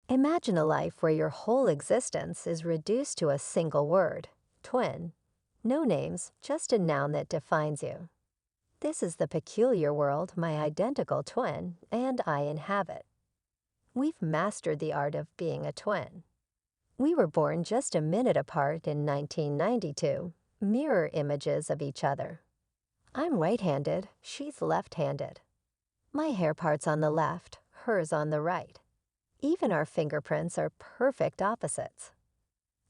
Imagine a life where your whole existence is reduced to a single word, twin. No names, just a noun that defines you. This is the peculiar world my identical twin and I inhabit. We've mastered the art of being a twin. We were born just a minute apart in 1992, mirror images of each other. I'm right-handed, she's left-handed. My hair part's on the left, hers on the right. Even our fingerprints are perfect opposites.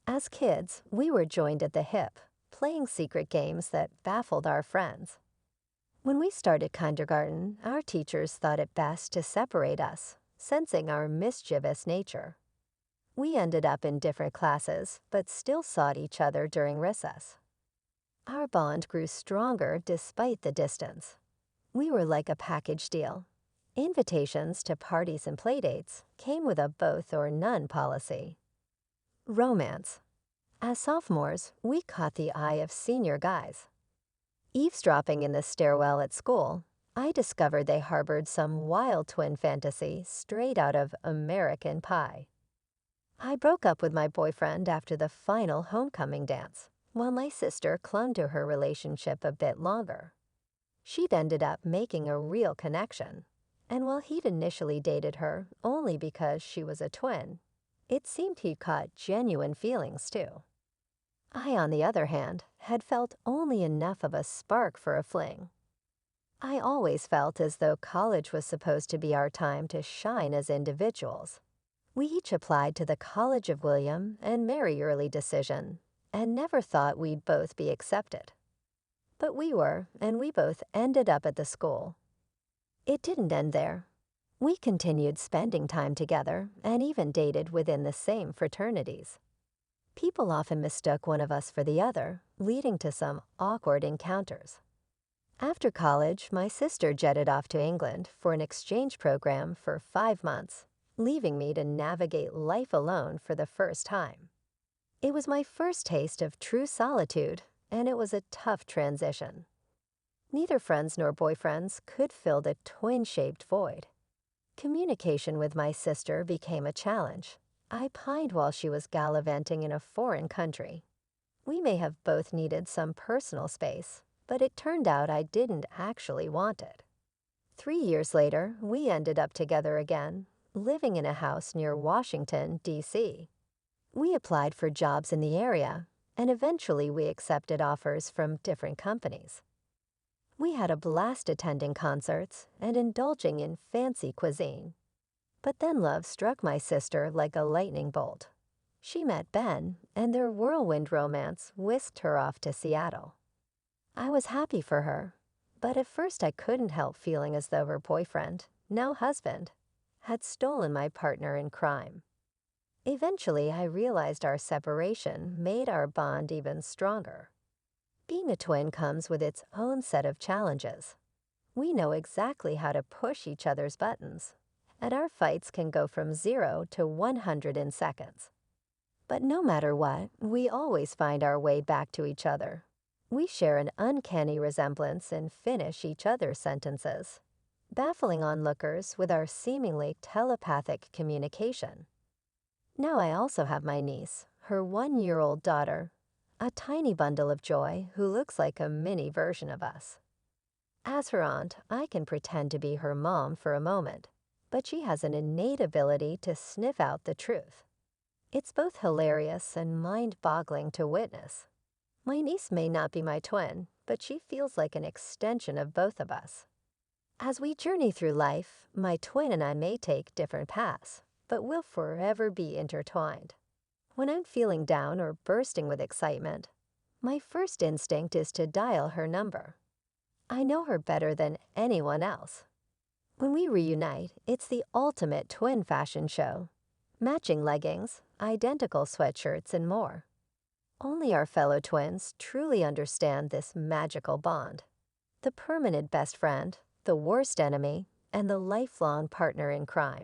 As kids, we were joined at the hip, playing secret games that baffled our friends. When we started kindergarten, our teachers thought it best to separate us, sensing our mischievous nature. We ended up in different classes, but still sought each other during recess. Our bond grew stronger despite the distance. We were like a package deal. Invitations to parties and playdates came with a both or none policy. Romance. As sophomores, we caught the eye of senior guys. Eavesdropping in the stairwell at school, I discovered they harbored some wild twin fantasy straight out of American Pie. I broke up with my boyfriend after the final homecoming dance, while my sister clung to her relationship a bit longer. She'd ended up making a real connection, and while he'd initially dated her only because she was a twin, it seemed he'd caught genuine feelings too. I, on the other hand, had felt only enough of a spark for a fling. I always felt as though college was supposed to be our time to shine as individuals. We each applied to the College of William and Mary early decision, and never thought we'd both be accepted. But we were, and we both ended up at the school. It didn't end there. We continued spending time together and even dated within the same fraternities. People often mistook one of us for the other, leading to some awkward encounters. After college, my sister jetted off to England for an exchange program for 5 months, leaving me to navigate life alone for the first time. It was my first taste of true solitude, and it was a tough transition. Neither friends nor boyfriends could fill the twin-shaped void. Communication with my sister became a challenge. I pined while she was gallivanting in a foreign country. We may have both needed some personal space, but it turned out I didn't actually want it. 3 years later, we ended up together again, living in a house near Washington, D.C. We applied for jobs in the area, and eventually we accepted offers from different companies. We had a blast attending concerts and indulging in fancy cuisine. But then love struck my sister like a lightning bolt. She met Ben, and their whirlwind romance whisked her off to Seattle. I was happy for her, but at first I couldn't help feeling as though her boyfriend, now husband, had stolen my partner in crime. Eventually, I realized our separation made our bond even stronger. Being a twin comes with its own set of challenges. We know exactly how to push each other's buttons, and our fights can go from 0 to 100 in seconds. But no matter what, we always find our way back to each other. We share an uncanny resemblance and finish each other's sentences, baffling onlookers with our seemingly telepathic communication. Now I also have my niece, her 1-year-old daughter, a tiny bundle of joy who looks like a mini version of us. As her aunt, I can pretend to be her mom for a moment, but she has an innate ability to sniff out the truth. It's both hilarious and mind-boggling to witness. My niece may not be my twin, but she feels like an extension of both of us. As we journey through life, my twin and I may take different paths, but we'll forever be intertwined. When I'm feeling down or bursting with excitement, my first instinct is to dial her number. I know her better than anyone else. When we reunite, it's the ultimate twin fashion show. Matching leggings, identical sweatshirts, and more. Only our fellow twins truly understand this magical bond. The permanent best friend, the worst enemy, and the lifelong partner in crime.